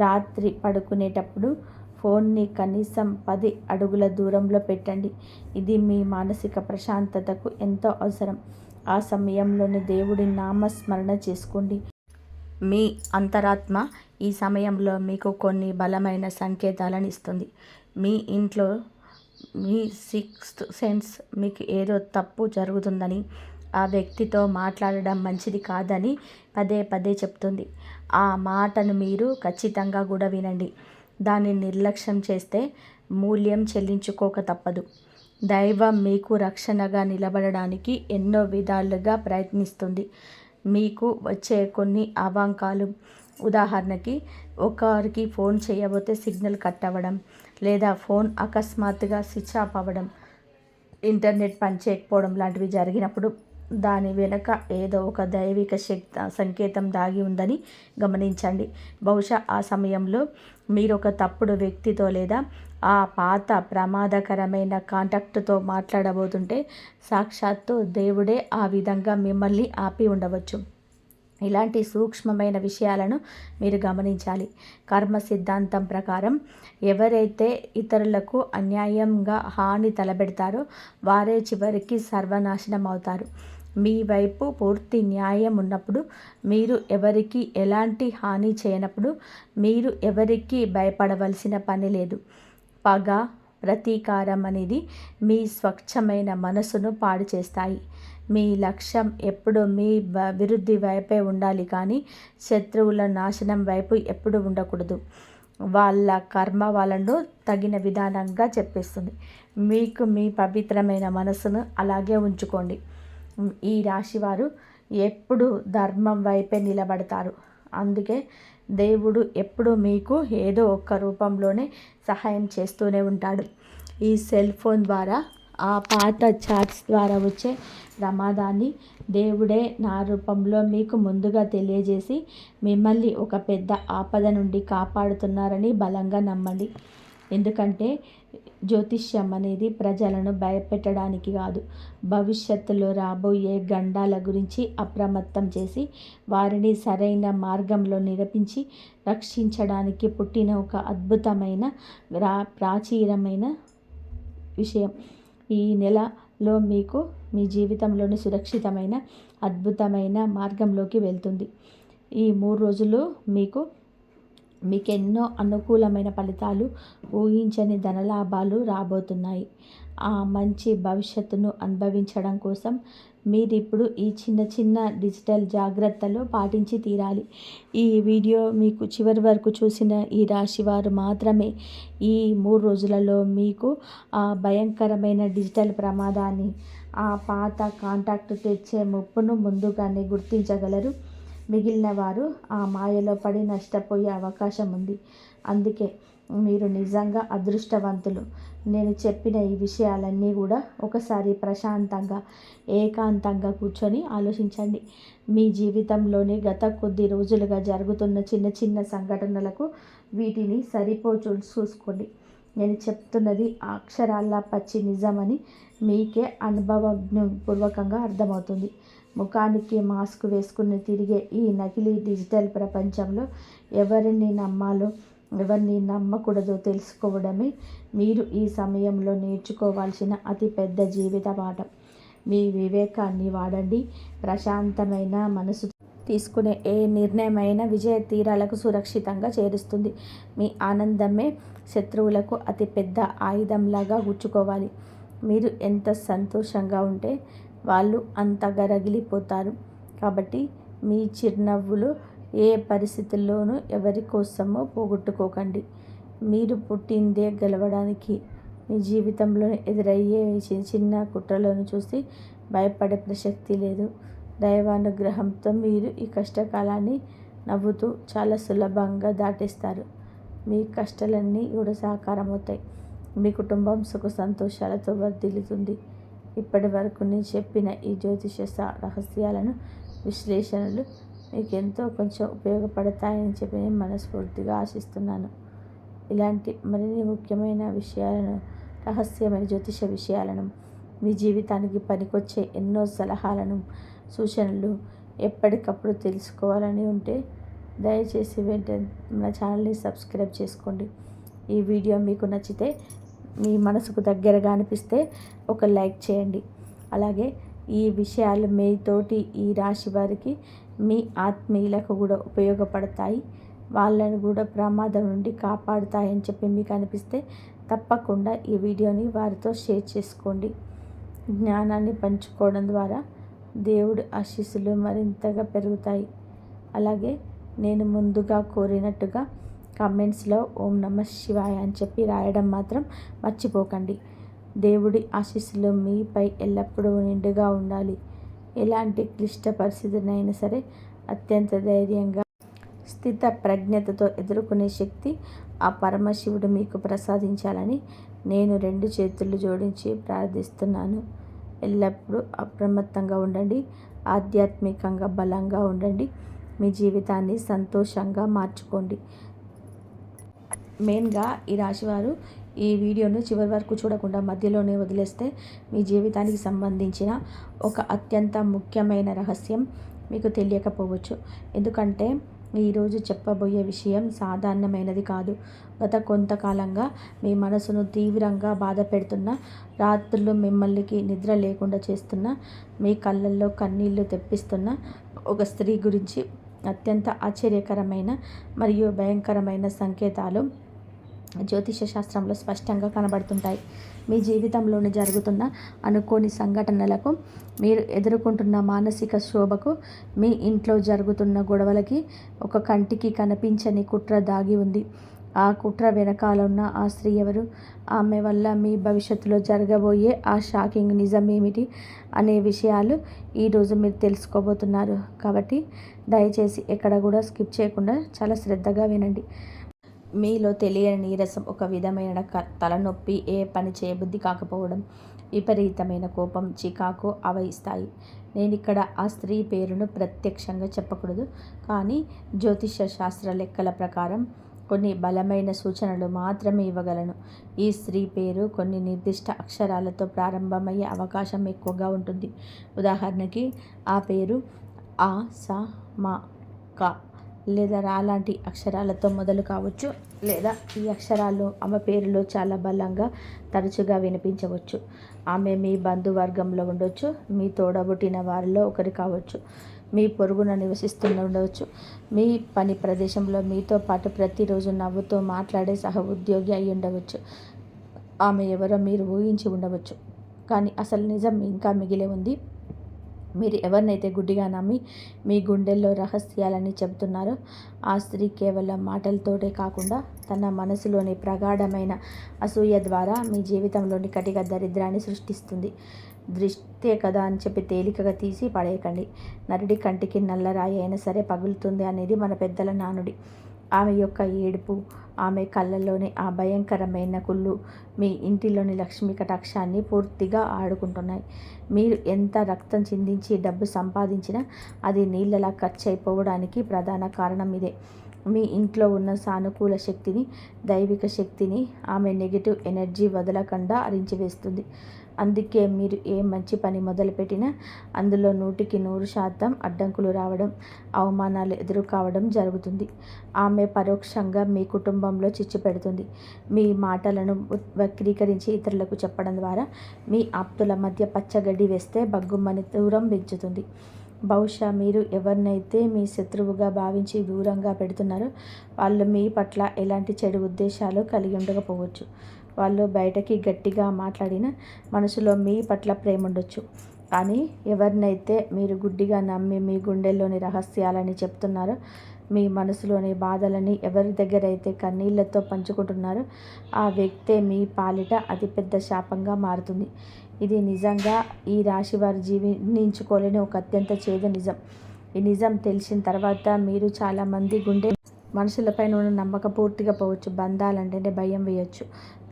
రాత్రి పడుకునేటప్పుడు ఫోన్ని కనీసం 10 అడుగుల దూరంలో పెట్టండి. ఇది మీ మానసిక ప్రశాంతతకు ఎంతో అవసరం. ఆ సమయంలోనే దేవుడి నామస్మరణ చేసుకోండి. మీ అంతరాత్మ ఈ సమయంలో మీకు కొన్ని బలమైన సంకేతాలను ఇస్తుంది. మీ ఇంట్లో మీ 6th సెన్స్ మీకు ఏదో తప్పు జరుగుతుందని, ఆ వ్యక్తితో మాట్లాడడం మంచిది కాదని పదే పదే చెప్తుంది. ఆ మాటను మీరు ఖచ్చితంగా కూడా వినండి. దాన్ని నిర్లక్ష్యం చేస్తే మూల్యం చెల్లించుకోక తప్పదు. దైవం మీకు రక్షణగా నిలబడడానికి ఎన్నో విధాలుగా ప్రయత్నిస్తుంది. మీకు వచ్చే కొన్ని అవాంకాలు, ఉదాహరణకి ఒకరికి ఫోన్ చేయబోతే సిగ్నల్ కట్ అవ్వడం, లేదా ఫోన్ అకస్మాత్తుగా స్విచ్ ఆఫ్ అవ్వడం, ఇంటర్నెట్ పనిచేయకపోవడం లాంటివి జరిగినప్పుడు దాని వెనుక ఏదో ఒక దైవిక సంకేతం దాగి ఉందని గమనించండి. బహుశా ఆ సమయంలో మీరు ఒక తప్పుడు వ్యక్తితో లేదా ఆ పాత ప్రమాదకరమైన కాంటాక్ట్తో మాట్లాడబోతుంటే సాక్షాత్తు దేవుడే ఆ విధంగా మిమ్మల్ని ఆపి ఉండవచ్చు. ఇలాంటి సూక్ష్మమైన విషయాలను మీరు గమనించాలి. కర్మ సిద్ధాంతం ప్రకారం ఎవరైతే ఇతరులకు అన్యాయంగా హాని తలపెడతారో వారే చివరికి సర్వనాశనం అవుతారు. మీ వైపు పూర్తి న్యాయం ఉన్నప్పుడు, మీరు ఎవరికి ఎలాంటి హాని చేయనప్పుడు మీరు ఎవరికి భయపడవలసిన పని లేదు. పగ, ప్రతీకారం అనేది మీ స్వచ్ఛమైన మనసును పాడు చేస్తాయి. మీ లక్ష్యం ఎప్పుడు మీ విరుద్ధి వైపే ఉండాలి కానీ శత్రువుల నాశనం వైపు ఎప్పుడు ఉండకూడదు. వాళ్ళ కర్మ వాళ్ళను తగిన విధానంగా చెప్పేస్తుంది. మీకు మీ పవిత్రమైన మనసును అలాగే ఉంచుకోండి. ఈ రాశివారు ఎప్పుడు ధర్మం వైపే నిలబడతారు. అందుకే దేవుడు ఎప్పుడు మీకు ఏదో ఒక్క రూపంలోనే సహాయం చేస్తూనే ఉంటాడు. ఈ సెల్ ఫోన్ ద్వారా, ఆ పాత చాట్స్ ద్వారా వచ్చే ప్రమాదాన్ని దేవుడే నా రూపంలో మీకు ముందుగా తెలియజేసి మిమ్మల్ని ఒక పెద్ద ఆపద నుండి కాపాడుతున్నారని బలంగా నమ్మండి. ఎందుకంటే జ్యోతిష్యం అనేది ప్రజలను భయపెట్టడానికి కాదు, భవిష్యత్తులో రాబోయే గండాల గురించి అప్రమత్తం చేసి వారిని సరైన మార్గంలో నడిపించి రక్షించడానికి పుట్టిన ఒక అద్భుతమైన ప్రాచీనమైన విషయం. ఈ నెలలో మీకు మీ జీవితంలోని సురక్షితమైన అద్భుతమైన మార్గంలోకి వెళ్తుంది. ఈ 3 రోజులు మీకెన్నో అనుకూలమైన ఫలితాలు, ఊహించని ధనలాభాలు రాబోతున్నాయి. ఆ మంచి భవిష్యత్తును అనుభవించడం కోసం మీరిప్పుడు ఈ చిన్న చిన్న డిజిటల్ జాగ్రత్తలు పాటించి తీరాలి. ఈ వీడియో మీకు చివరి వరకు చూసిన ఈ రాశివారు మాత్రమే ఈ 3 రోజులలో మీకు ఆ భయంకరమైన డిజిటల్ ప్రమాదాన్ని, ఆ పాత కాంటాక్ట్ తెచ్చే ముప్పును ముందుగానే గుర్తించగలరు. మిగిలిన వారు ఆ మాయలో పడి నష్టపోయే అవకాశం ఉంది. అందుకే మీరు నిజంగా అదృష్టవంతులు. నేను చెప్పిన ఈ విషయాలన్నీ కూడా ఒకసారి ప్రశాంతంగా, ఏకాంతంగా కూర్చొని ఆలోచించండి. మీ జీవితంలోని గత కొద్ది రోజులుగా జరుగుతున్న చిన్న చిన్న సంఘటనలకు వీటిని చూసుకోండి. నేను చెప్తున్నది అక్షరాల పచ్చి నిజమని మీకే అనుభవపూర్వకంగా అర్థమవుతుంది. ముఖానికి మాస్క్ వేసుకుని తిరిగే ఈ నకిలీ డిజిటల్ ప్రపంచంలో ఎవరిని నమ్మాలో, ఎవరిని నమ్మకూడదో తెలుసుకోవడమే మీరు ఈ సమయంలో నేర్చుకోవాల్సిన అతిపెద్ద జీవిత పాఠం. మీ వివేకాన్ని వాడండి. ప్రశాంతమైన మనసు తీసుకునే ఏ నిర్ణయమైన విజయ తీరాలకు సురక్షితంగా చేరుస్తుంది. మీ ఆనందమే శత్రువులకు అతిపెద్ద ఆయుధంలాగా గుచ్చుకోవాలి. మీరు ఎంత సంతోషంగా ఉంటే వాళ్ళు అంతగా రగిలిపోతారు. కాబట్టి మీ చిరునవ్వులు ఏ పరిస్థితుల్లోనూ ఎవరి కోసమో పోగొట్టుకోకండి. మీరు పుట్టిందే గెలవడానికి. మీ జీవితంలో ఎదురయ్యే చిన్న కుట్రలను చూసి భయపడే ప్రసక్తి లేదు. దైవానుగ్రహంతో మీరు ఈ కష్టకాలాన్ని నవ్వుతూ చాలా సులభంగా దాటేస్తారు. మీ కష్టాలన్నీ కూడా సాకారమవుతాయి. మీ కుటుంబం సుఖ సంతోషాలతో వర్ధిల్లుతుంది. ఇప్పటి వరకు నేను చెప్పిన ఈ జ్యోతిష రహస్యాలను, విశ్లేషణలు మీకు ఎంతో కొంచెం ఉపయోగపడతాయని చెప్పి నేను మనస్ఫూర్తిగా ఆశిస్తున్నాను. ఇలాంటి మరిన్ని ముఖ్యమైన విషయాలను, రహస్యమైన జ్యోతిష విషయాలను, మీ జీవితానికి పనికొచ్చే ఎన్నో సలహాలను, సూచనలు ఎప్పటికప్పుడు తెలుసుకోవాలని ఉంటే దయచేసి వెంటనే మన ఛానల్ని సబ్స్క్రైబ్ చేసుకోండి. ఈ వీడియో మీకు నచ్చితే, మీ మనసుకు దగ్గరగా అనిపిస్తే ఒక లైక్ చేయండి. అలాగే ఈ విషయాలు మీతోటి ఈ రాశి వారికి, మీ ఆత్మీయులకు కూడా ఉపయోగపడతాయి, వాళ్ళని కూడా ప్రమాదం నుండి కాపాడుతాయని చెప్పి మీకు అనిపిస్తే తప్పకుండా ఈ వీడియోని వారితో షేర్ చేసుకోండి. జ్ఞానాన్ని పంచుకోవడం ద్వారా దేవుడి ఆశీస్సులు మరింతగా పెరుగుతాయి. అలాగే నేను ముందుగా కోరినట్టుగా కామెంట్స్లో ఓం నమః శివాయ అని చెప్పి రాయడం మాత్రం మర్చిపోకండి. దేవుడి ఆశీస్సులు మీపై ఎల్లప్పుడూ నిండుగా ఉండాలి. ఎలాంటి క్లిష్ట పరిస్థితినైనా సరే అత్యంత ధైర్యంగా, స్థిత ప్రజ్ఞతతో ఎదుర్కొనే శక్తి ఆ పరమశివుడు మీకు ప్రసాదించాలని నేను 2 చేతులు జోడించి ప్రార్థిస్తున్నాను. ఎల్లప్పుడూ అప్రమత్తంగా ఉండండి. ఆధ్యాత్మికంగా బలంగా ఉండండి. మీ జీవితాన్ని సంతోషంగా మార్చుకోండి. మెయిన్గా ఈ రాశివారు ఈ వీడియోను చివరి వరకు చూడకుండా మధ్యలోనే వదిలేస్తే మీ జీవితానికి సంబంధించిన ఒక అత్యంత ముఖ్యమైన రహస్యం మీకు తెలియకపోవచ్చు. ఎందుకంటే ఈరోజు చెప్పబోయే విషయం సాధారణమైనది కాదు. గత కొంతకాలంగా మీ మనసును తీవ్రంగా బాధ పెడుతున్న, రాత్రులు మిమ్మల్నికి నిద్ర లేకుండా చేస్తున్న, మీ కళ్ళల్లో కన్నీళ్లు తెప్పిస్తున్న ఒక స్త్రీ గురించి అత్యంత ఆశ్చర్యకరమైన మరియు భయంకరమైన సంకేతాలు జ్యోతిష శాస్త్రంలో స్పష్టంగా కనబడుతుంటాయి. మీ జీవితంలోని జరుగుతున్న అనుకోని సంఘటనలకు, మీరు ఎదుర్కొంటున్న మానసిక క్షోభకు, మీ ఇంట్లో జరుగుతున్న గొడవలకి ఒక కంటికి కనిపించని కుట్ర దాగి ఉంది. ఆ కుట్ర వెనకాల ఉన్న ఆ స్త్రీ ఎవరు? ఆమె వల్ల మీ భవిష్యత్తులో జరగబోయే ఆ షాకింగ్ నిజం ఏమిటి అనే విషయాలు ఈరోజు మీరు తెలుసుకోబోతున్నారు. కాబట్టి దయచేసి ఎక్కడ కూడా స్కిప్ చేయకుండా చాలా శ్రద్ధగా వినండి. మీలో తెలియని నీరసం, ఒక విధమైన తలనొప్పి, ఏ పని చేయబుద్ధి కాకపోవడం, విపరీతమైన కోపం, చికాకు అవయిస్తాయి. నేనిక్కడ ఆ స్త్రీ పేరును ప్రత్యక్షంగా చెప్పకూడదు, కానీ జ్యోతిష శాస్త్ర లెక్కల ప్రకారం కొన్ని బలమైన సూచనలు మాత్రమే ఇవ్వగలను. ఈ స్త్రీ పేరు కొన్ని నిర్దిష్ట అక్షరాలతో ప్రారంభమయ్యే అవకాశం ఎక్కువగా ఉంటుంది. ఉదాహరణకి ఆ పేరు ఆ, స, మ, క లేదా రా లాంటి అక్షరాలతో మొదలు కావచ్చు, లేదా ఈ అక్షరాలు ఆమె పేరులో చాలా బలంగా తరచుగా వినిపించవచ్చు. ఆమె మీ బంధువర్గంలో ఉండవచ్చు, మీ తోడబుట్టిన వారిలో ఒకరి కావచ్చు, మీ పొరుగున ఉండవచ్చు, మీ పని ప్రదేశంలో మీతో పాటు ప్రతిరోజు నవ్వుతూ మాట్లాడే సహ ఉద్యోగి అయి ఉండవచ్చు. ఆమె ఎవరో మీరు ఊహించి ఉండవచ్చు, కానీ అసలు నిజం ఇంకా మిగిలే ఉంది. మీరు ఎవరినైతే గుడ్డిగా నమ్మి మీ గుండెల్లో రహస్యాలని చెబుతున్నారో ఆ స్త్రీ కేవలం మాటలతోటే కాకుండా తన మనసులోని ప్రగాఢమైన అసూయ ద్వారా మీ జీవితంలోని కటిక దరిద్రాన్ని సృష్టిస్తుంది. దృష్టే కదా అని చెప్పి తేలికగా తీసి పడేయకండి. నరుడి కంటికి నల్లరాయి అయినా సరే పగులుతుంది అనేది మన పెద్దల నానుడి. ఆమె యొక్క ఏడుపు, ఆమె కళ్ళల్లోని ఆ భయంకరమైన కుళ్ళు మీ ఇంటిలోని లక్ష్మీ కటాక్షాన్ని పూర్తిగా ఆడుకుంటున్నాయి. మీరు ఎంత రక్తం చిందించి డబ్బు సంపాదించినా అది నీళ్ళలా ఖర్చు అయిపోవడానికి ప్రధాన కారణం ఇదే. మీ ఇంట్లో ఉన్న సానుకూల శక్తిని, దైవిక శక్తిని ఆమె నెగిటివ్ ఎనర్జీ వదలకుండా అరించివేస్తుంది. అందుకే మీరు ఏ మంచి పని మొదలుపెట్టినా అందులో 100% అడ్డంకులు రావడం, అవమానాలు ఎదురు కావడం జరుగుతుంది. ఆమె పరోక్షంగా మీ కుటుంబంలో చిచ్చు పెడుతుంది. మీ మాటలను వక్రీకరించి ఇతరులకు చెప్పడం ద్వారా మీ ఆప్తుల మధ్య పచ్చగడ్డి వేస్తే బగ్గుమని దూరం పెంచుతుంది. బహుశా మీరు ఎవరినైతే మీ శత్రువుగా భావించి దూరంగా పెడుతున్నారో వాళ్ళు మీ పట్ల ఎలాంటి చెడు ఉద్దేశాలు కలిగి ఉండకపోవచ్చు. వాళ్ళు బయటకి గట్టిగా మాట్లాడినా మనసులో మీ పట్ల ప్రేమ ఉండొచ్చు. కానీ ఎవరినైతే మీరు గుడ్డిగా నమ్మి మీ గుండెల్లోని రహస్యాలని చెప్తున్నారో, మీ మనసులోని బాధలని ఎవరి దగ్గర అయితే కన్నీళ్లతో పంచుకుంటున్నారో ఆ వ్యక్తే మీ పాలిట అతిపెద్ద శాపంగా మారుతుంది. ఇది నిజంగా ఈ రాశి వారు జీర్ణించుకోలేని ఒక అత్యంత చేదు నిజం. ఈ నిజం తెలిసిన తర్వాత మీరు చాలామంది గుండె మనుషులపైన ఉన్న నమ్మకం పూర్తిగా పోవచ్చు. బంధాలంటేనే భయం వేయొచ్చు.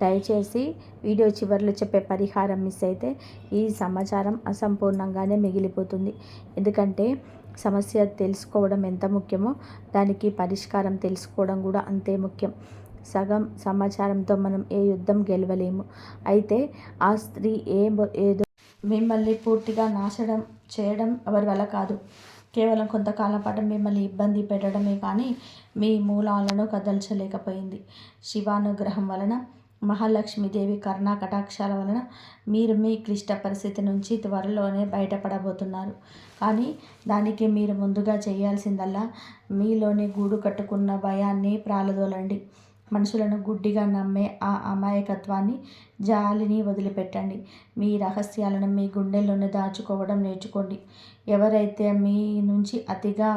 దయచేసి వీడియో చివరిలో చెప్పే పరిహారం మిస్ అయితే ఈ సమాచారం అసంపూర్ణంగానే మిగిలిపోతుంది. ఎందుకంటే సమస్య తెలుసుకోవడం ఎంత ముఖ్యమో దానికి పరిష్కారం తెలుసుకోవడం కూడా అంతే ముఖ్యం. సగం సమాచారంతో మనం ఏ యుద్ధం గెలవలేము. అయితే ఆ స్త్రీ ఏదో మిమ్మల్ని పూర్తిగా నాశనం చేయడం ఎవరి వల్ల కాదు. కేవలం కొంతకాలం పాటు మిమ్మల్ని ఇబ్బంది పెట్టడమే కానీ మీ మూలాలను కదల్చలేకపోయింది. శివానుగ్రహం వలన, మహాలక్ష్మీదేవి కరుణా కటాక్షాల వలన మీరు మీ క్లిష్ట పరిస్థితి నుంచి త్వరలోనే బయటపడబోతున్నారు. కానీ దానికి మీరు ముందుగా చేయాల్సిందల్లా మీలోని గూడు కట్టుకున్న భయాన్ని ప్రాలదోలండి. మనుషులను గుడ్డిగా నమ్మే ఆ అమాయకత్వాన్ని, జాలిని వదిలిపెట్టండి. మీ రహస్యాలను మీ గుండెల్లోనే దాచుకోవడం నేర్చుకోండి. ఎవరైతే మీ నుంచి అతిగా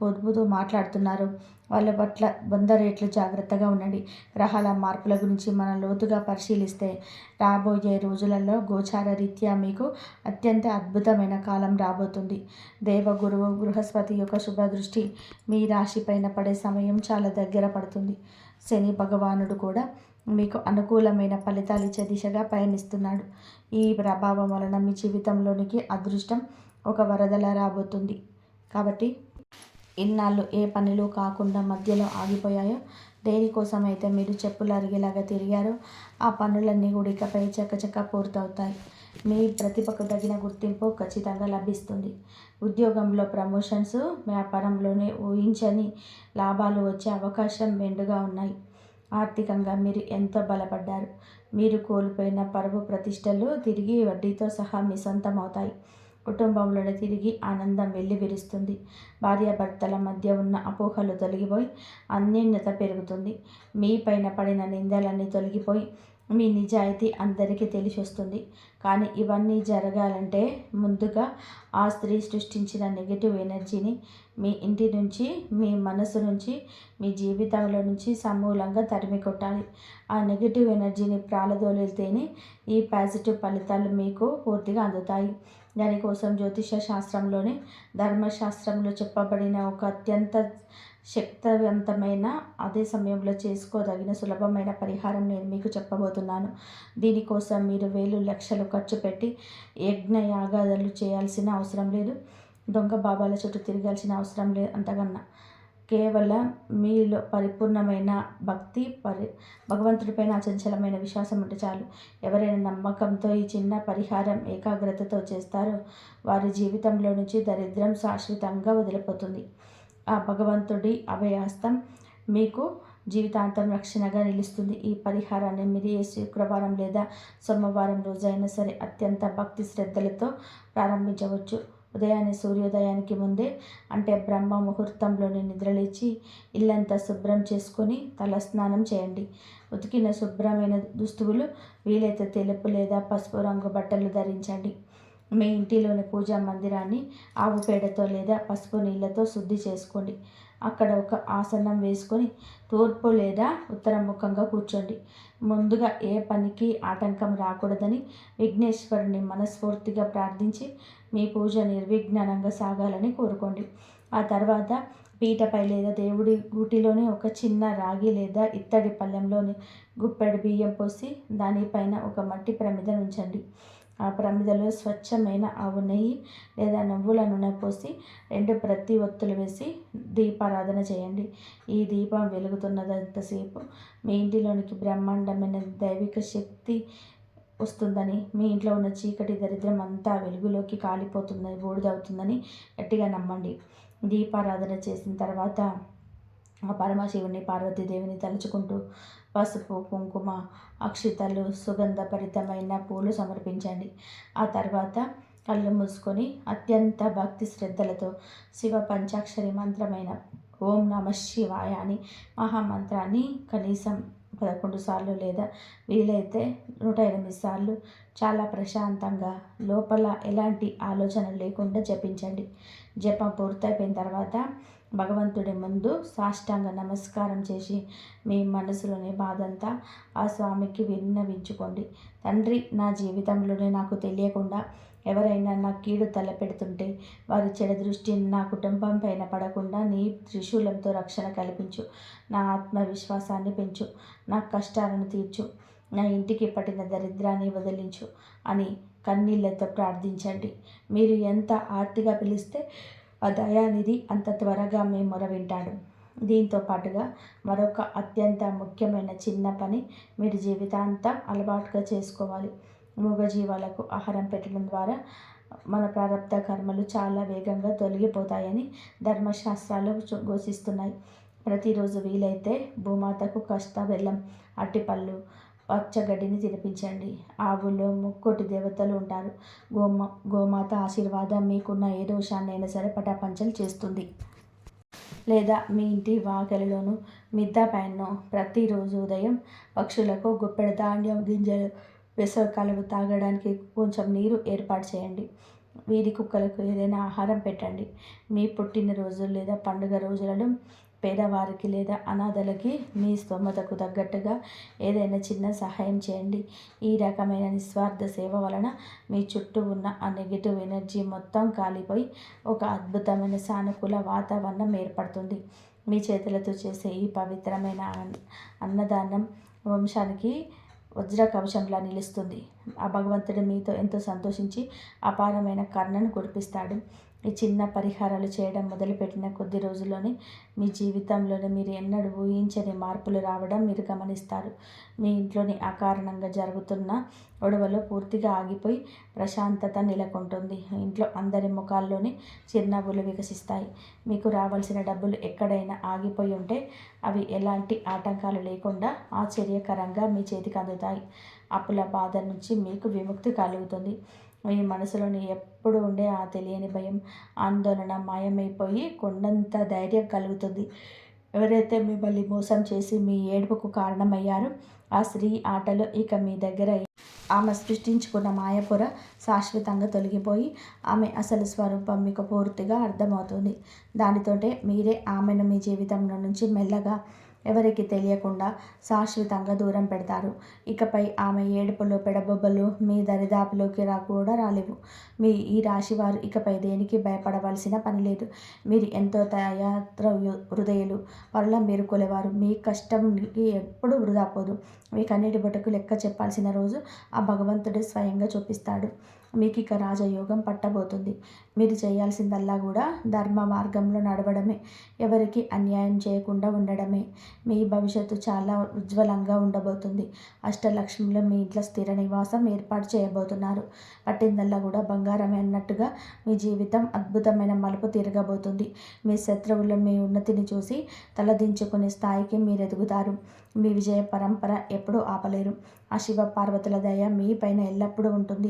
పొదుపుతూ మాట్లాడుతున్నారో వాళ్ళ పట్ల 100 రెట్లు జాగ్రత్తగా ఉండండి. గ్రహాల మార్పుల గురించి మనం లోతుగా పరిశీలిస్తే రాబోయే రోజులలో గోచార రీత్యా మీకు అత్యంత అద్భుతమైన కాలం రాబోతుంది. దేవగురువు బృహస్పతి యొక్క శుభదృష్టి మీ రాశిపైన పడే సమయం చాలా దగ్గర పడుతుంది. శని భగవానుడు కూడా మీకు అనుకూలమైన ఫలితాలు ఇచ్చే దిశగా పయనిస్తున్నాడు. ఈ ప్రభావం వలన మీ జీవితంలోనికి అదృష్టం ఒక వరదలా రాబోతుంది. కాబట్టి ఇన్నాళ్ళు ఏ పనులు కాకుండా మధ్యలో ఆగిపోయాయో, దేనికోసమైతే మీరు చెప్పులు అరిగేలాగా తిరిగారో ఆ పనులన్నీ కూడా ఇకపై చకచకా పూర్తవుతాయి. మీ ప్రతిభకు తగిన గుర్తింపు ఖచ్చితంగా లభిస్తుంది. ఉద్యోగంలో ప్రమోషన్స్, వ్యాపారంలోనే ఊహించని లాభాలు వచ్చే అవకాశం మెండుగా ఉన్నాయి. ఆర్థికంగా మీరు ఎంతో బలపడ్డారు. మీరు కోల్పోయిన పరువు ప్రతిష్టలు తిరిగి వడ్డీతో సహా మీ సొంతం అవుతాయి. కుటుంబంలోనే తిరిగి ఆనందం వెల్లివిరుస్తుంది. భార్యాభర్తల మధ్య ఉన్న అపోహలు తొలగిపోయి అన్యోన్యత పెరుగుతుంది. మీ పైన పడిన నిందలన్నీ తొలగిపోయి మీ నిజాయితీ అందరికీ తెలిసొస్తుంది. కానీ ఇవన్నీ జరగాలంటే ముందుగా ఆ స్త్రీ సృష్టించిన నెగిటివ్ ఎనర్జీని మీ ఇంటి నుంచి, మీ మనసు నుంచి, మీ జీవితంలో నుంచి సమూలంగా తరిమి కొట్టాలి. ఆ నెగిటివ్ ఎనర్జీని ప్రాలదోలితేనే ఈ పాజిటివ్ ఫలితాలు మీకు పూర్తిగా అందుతాయి. దానికోసం జ్యోతిష శాస్త్రంలోని ధర్మశాస్త్రంలో చెప్పబడిన ఒక అత్యంత శక్తివంతమైన, అదే సమయంలో చేసుకోదగిన సులభమైన పరిహారం నేను మీకు చెప్పబోతున్నాను. దీనికోసం మీరు వేలు లక్షలు ఖర్చు పెట్టి యజ్ఞయాగాదులు చేయాల్సిన అవసరం లేదు. దొంగ బాబాల చుట్టూ తిరగాల్సిన అవసరం లేదు. అంతకన్నా కేవలం మీలో పరిపూర్ణమైన భక్తి, భగవంతుడిపైన అచంచలమైన విశ్వాసం ఉంటే చాలు. ఎవరైనా నమ్మకంతో ఈ చిన్న పరిహారం ఏకాగ్రతతో చేస్తారో వారి జీవితంలో నుంచి దరిద్రం శాశ్వతంగా వదిలిపోతుంది. ఆ భగవంతుడి అభయహస్తం మీకు జీవితాంతం రక్షణగా నిలుస్తుంది. ఈ పరిహారాన్ని మీరు ఏ శుక్రవారం లేదా సోమవారం రోజైనా సరే అత్యంత భక్తి శ్రద్ధలతో ప్రారంభించవచ్చు. ఉదయాన్నే సూర్యోదయానికి ముందే, అంటే బ్రహ్మ ముహూర్తంలోనే నిద్రలేచి ఇల్లంతా శుభ్రం చేసుకొని తలస్నానం చేయండి. ఉతికిన శుభ్రమైన దుస్తువులు, వీలైతే తెలుపు లేదా పసుపు రంగు బట్టలు ధరించండి. మీ ఇంటిలోని పూజా మందిరాన్ని ఆవు పేడతో లేదా పసుపు నీళ్ళతో శుద్ధి చేసుకోండి. అక్కడ ఒక ఆసనం వేసుకొని తూర్పు లేదా ఉత్తరముఖంగా కూర్చోండి. ముందుగా ఏ పనికి ఆటంకం రాకూడదని విఘ్నేశ్వరుని మనస్ఫూర్తిగా ప్రార్థించి మీ పూజ నిర్విఘ్నంగా సాగాలని కోరుకోండి. ఆ తర్వాత పీటపై లేదా దేవుడి గూటిలోని ఒక చిన్న రాగి లేదా ఇత్తడి పళ్ళెంలోని గుప్పెడు బియ్యం పోసి దానిపైన ఒక మట్టి ప్రమిద ఉంచండి. ఆ ప్రమిదలో స్వచ్ఛమైన ఆవు నెయ్యి లేదా నువ్వుల నూనె పోసి 2 ప్రతి ఒత్తులు వేసి దీపారాధన చేయండి. ఈ దీపం వెలుగుతున్నంతసేపు మీ ఇంటిలోనికి బ్రహ్మాండమైన దైవిక శక్తి వస్తుందని, మీ ఇంట్లో ఉన్న చీకటి దరిద్రం అంతా వెలుగులోకి కాలిపోతుందని, బూడిదవుతుందని గట్టిగా నమ్మండి. దీపారాధన చేసిన తర్వాత ఆ పరమశివుని, పార్వతీదేవిని తలుచుకుంటూ పసుపు, కుంకుమ, అక్షితలు, సుగంధభరితమైన పూలు సమర్పించండి. ఆ తర్వాత కళ్ళు మూసుకొని అత్యంత భక్తి శ్రద్ధలతో శివ పంచాక్షరి మంత్రమైన ఓం నమ శివాయ అని మహామంత్రాన్ని కనీసం 11 సార్లు లేదా వీలైతే 108 సార్లు చాలా ప్రశాంతంగా లోపల ఎలాంటి ఆలోచన లేకుండా జపించండి. జపం పూర్తయిపోయిన తర్వాత భగవంతుడి ముందు సాష్టాంగ నమస్కారం చేసి మీ మనసులోని బాధంతా ఆ స్వామికి విన్నవించుకోండి. తండ్రి, నా జీవితంలోనే నాకు తెలియకుండా ఎవరైనా నా కీడు తలపెడుతుంటే వారి చెడు దృష్టి నా కుటుంబం పైన పడకుండా నీ త్రిశూలంతో రక్షణ కల్పించు. నా ఆత్మవిశ్వాసాన్ని పెంచు. నా కష్టాలను తీర్చు. నా ఇంటికి పట్టిన దరిద్రాన్ని వదిలించు అని కన్నీళ్లతో ప్రార్థించండి. మీరు ఎంత ఆర్తిగా పిలిస్తే ఆ దయానిధి అంత త్వరగా మీ మొర వింటాడు. దీంతో పాటుగా మరొక అత్యంత ముఖ్యమైన చిన్న పని మీరు జీవితాంతం అలవాటుగా చేసుకోవాలి. మూగజీవాలకు ఆహారం పెట్టడం ద్వారా మన ప్రారబ్ధ కర్మలు చాలా వేగంగా తొలగిపోతాయని ధర్మశాస్త్రాలు ఘోషిస్తున్నాయి. ప్రతిరోజు వీలైతే భూమాతకు కాస్త బెల్లం, అరటిపళ్ళు, పచ్చగడ్డిని తినిపించండి. ఆవులో 3 దేవతలు ఉంటారు. గోమాత ఆశీర్వాదం మీకున్న ఏ దోషాన్నైనా సరే పటాపంచలు చేస్తుంది. లేదా మీ ఇంటి వాకిలిలోనూ మిద్దె పైనో ప్రతిరోజు ఉదయం పక్షులకు గుప్పెడు ధాన్యం గింజలు, వేసవికాలం తాగడానికి కొంచెం నీరు ఏర్పాటు చేయండి. వీధి కుక్కలకు ఏదైనా ఆహారం పెట్టండి. మీ పుట్టినరోజు లేదా పండుగ రోజులలో పేదవారికి లేదా అనాథలకి మీ స్తోమతకు తగ్గట్టుగా ఏదైనా చిన్న సహాయం చేయండి. ఈ రకమైన నిస్వార్థ సేవ వలన మీ చుట్టూ ఉన్న ఆ నెగిటివ్ ఎనర్జీ మొత్తం కాలిపోయి ఒక అద్భుతమైన సానుకూల వాతావరణం ఏర్పడుతుంది. మీ చేతులతో చేసే ఈ పవిత్రమైన అన్నదానం వంశానికి వజ్ర కవచంలా నిలుస్తుంది. ఆ భగవంతుడు మీతో ఎంతో సంతోషించి అపారమైన కరుణను కురిపిస్తాడు. ఈ చిన్న పరిహారాలు చేయడం మొదలుపెట్టిన కొద్ది రోజుల్లోనే మీ జీవితంలోనే మీరు ఎన్నడూ ఊహించని మార్పులు రావడం మీరు గమనిస్తారు. మీ ఇంట్లోని అకారణంగా జరుగుతున్న గొడవలు పూర్తిగా ఆగిపోయి ప్రశాంతత నెలకొంటుంది. ఇంట్లో అందరి ముఖాల్లోని చిరునవ్వులు వికసిస్తాయి. మీకు రావాల్సిన డబ్బులు ఎక్కడైనా ఆగిపోయి ఉంటే అవి ఎలాంటి ఆటంకాలు లేకుండా ఆశ్చర్యకరంగా మీ చేతికి అందుతాయి. అప్పుల బాధ నుంచి మీకు విముక్తి కలుగుతుంది. మీ మనసులోని ఎప్పుడు ఉండే ఆ తెలియని భయం, ఆందోళన మాయమైపోయి కొండంత ధైర్యం కలుగుతుంది. ఎవరైతే మిమ్మల్ని మోసం చేసి మీ ఏడుపుకు కారణమయ్యారో ఆ స్త్రీ ఆటలు ఇక మీ దగ్గర ఆమె సృష్టించుకున్న మాయపొర శాశ్వతంగా తొలగిపోయి ఆమె అసలు స్వరూపం మీకు పూర్తిగా అర్థమవుతుంది. దానితోటే మీరే ఆమెను మీ జీవితంలో నుంచి మెల్లగా ఎవరికి తెలియకుండా శాశ్వతంగా దూరం పెడతారు. ఇకపై ఆమె ఏడుపులు పెడబొబ్బలు మీ దరిదాపులోకి కూడా రాలేవు. మీ ఈ రాశివారు ఇకపై దేనికి భయపడవలసిన పని లేదు. మీరు ఎంతో హృదయులు, పరుల మీరు కొలేవారు. మీ కష్టంకి ఎప్పుడు వృధా పోదు. మీ కన్నీటి బొటకు లెక్క చెప్పాల్సిన రోజు ఆ భగవంతుడే స్వయంగా చూపిస్తాడు. మీకు ఇక రాజయోగం పట్టబోతుంది. మీరు చేయాల్సిందల్లా కూడా ధర్మ మార్గంలో నడవడమే, ఎవరికి అన్యాయం చేయకుండా ఉండడమే. మీ భవిష్యత్తు చాలా ఉజ్వలంగా ఉండబోతుంది. అష్టలక్ష్మిలో మీ ఇంట్లో స్థిర నివాసం ఏర్పాటు చేయబోతున్నారు. పట్టిందల్లా కూడా బంగారమే అన్నట్టుగా మీ జీవితం అద్భుతమైన మలుపు తిరగబోతుంది. మీ శత్రువులు మీ ఉన్నతిని చూసి తలదించుకునే స్థాయికి మీరు ఎదుగుతారు. మీ విజయ పరంపర ఎప్పుడూ ఆపలేరు. ఆ శివ పార్వతుల దయ మీ పైన ఎల్లప్పుడూ ఉంటుంది.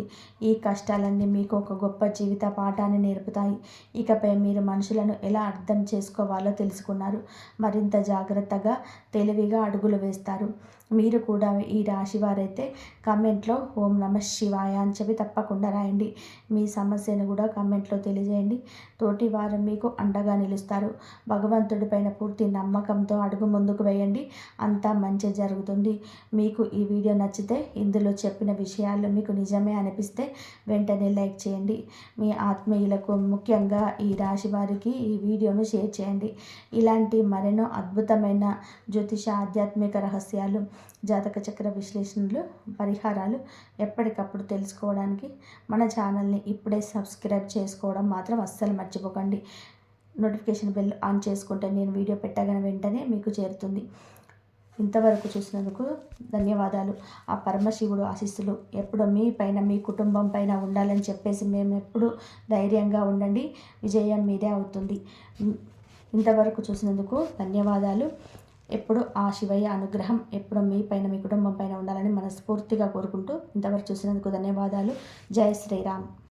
ఈ కష్టాలన్నీ మీకు ఒక గొప్ప జీవిత పాఠాన్ని నేర్పుతాయి. ఇకపై మీరు మనుషులను ఎలా అర్థం చేసుకోవాలో తెలుసుకున్నారు. మరింత జాగ్రత్తగా, తెలివిగా అడుగులు వేస్తారు. మీరు కూడా ఈ రాశి వారైతే కామెంట్లో ఓం నమః శివాయ అని చెప్పి తప్పకుండా రాయండి. మీ సమస్యను కూడా కామెంట్లో తెలియజేయండి. తోటి వారు మీకు అండగా నిలుస్తారు. భగవంతుడి పైన పూర్తి నమ్మకంతో అడుగు ముందుకు వేయండి. అంతా మంచి జరుగుతుంది. మీకు ఈ వీడియో నచ్చితే, ఇందులో చెప్పిన విషయాలు మీకు నిజమే అనిపిస్తే వెంటనే లైక్ చేయండి. మీ ఆత్మీయులకు, ముఖ్యంగా ఈ రాశి వారికి ఈ వీడియోను షేర్ చేయండి. ఇలాంటి మరెన్నో అద్భుతమైన జ్యోతిష, ఆధ్యాత్మిక రహస్యాలు, జాతక చక్ర విశ్లేషణలు, పరిహారాలు ఎప్పటికప్పుడు తెలుసుకోవడానికి మన ఛానల్ని ఇప్పుడే సబ్స్క్రైబ్ చేసుకోవడం మాత్రం అస్సలు మర్చిపోకండి. నోటిఫికేషన్ బెల్ ఆన్ చేసుకుంటే నేను వీడియో పెట్టగానే వెంటనే మీకు చేరుతుంది. ఇంతవరకు చూసినందుకు ధన్యవాదాలు. ఆ పరమశివుడు ఆశీస్సులు ఎప్పుడు మీ పైన, మీ కుటుంబం పైన ఉండాలని చెప్పేసి మేము ఎప్పుడు ధైర్యంగా ఉండండి. విజయం మీదే అవుతుంది. ఇంతవరకు చూసినందుకు ధన్యవాదాలు. ఎప్పుడు ఆ శివయ్య అనుగ్రహం ఎప్పుడు మీ పైన, మీ కుటుంబం పైన ఉండాలని మనస్ఫూర్తిగా కోరుకుంటూ ఇంతవరకు చూసినందుకు ధన్యవాదాలు. జై శ్రీరామ్.